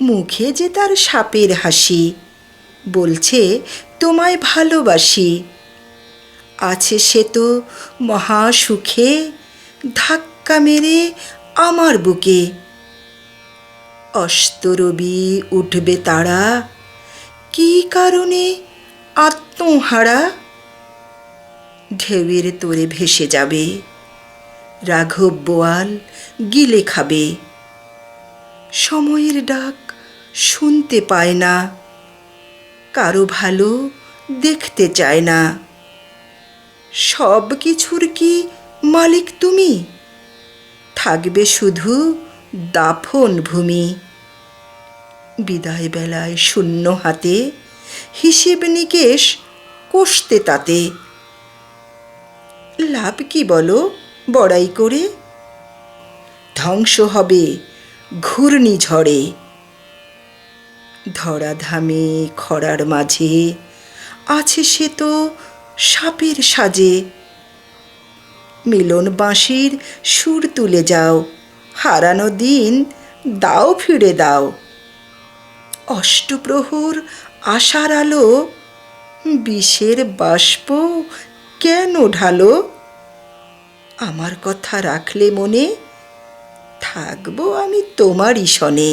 মুখে যে তার সাপের হাসি, বলছে তোমায় ভালোবাসি। আছে সে তো মহা সুখে, ধাক্কা মেরে আমার বুকে। অস্তরবি উঠবে তারা, কি কারণে আত্মহারা? ঢেউয়ের তোরে ভেসে যাবে, রাঘব বোয়াল গিলে খাবে। সময়ের ডাক শুনতে পায় না, কারো ভালো দেখতে চায় না। সব কিছুর কি মালিক তুমি? থাকবে শুধু দাফন ভূমি। বিদায় বেলায় শূন্য হাতে, হিসেব নিকেশ কষতে তাতে। লাভ কি বলো বড়াই করে? ধ্বংস হবে ঘূর্ণিঝড়ে। ধরাধামে খরার মাঝে আছে সে তো সাপের সাজে। মিলন বাঁশির সুর তুলে যাও, হারানো দিন দাও ফিরে দাও। অষ্টপ্রহর আশার আলো, বিষের বাষ্প কেন ঢালো? আমার কথা রাখলে মনে, থাকবো আমি তোমারই সনে।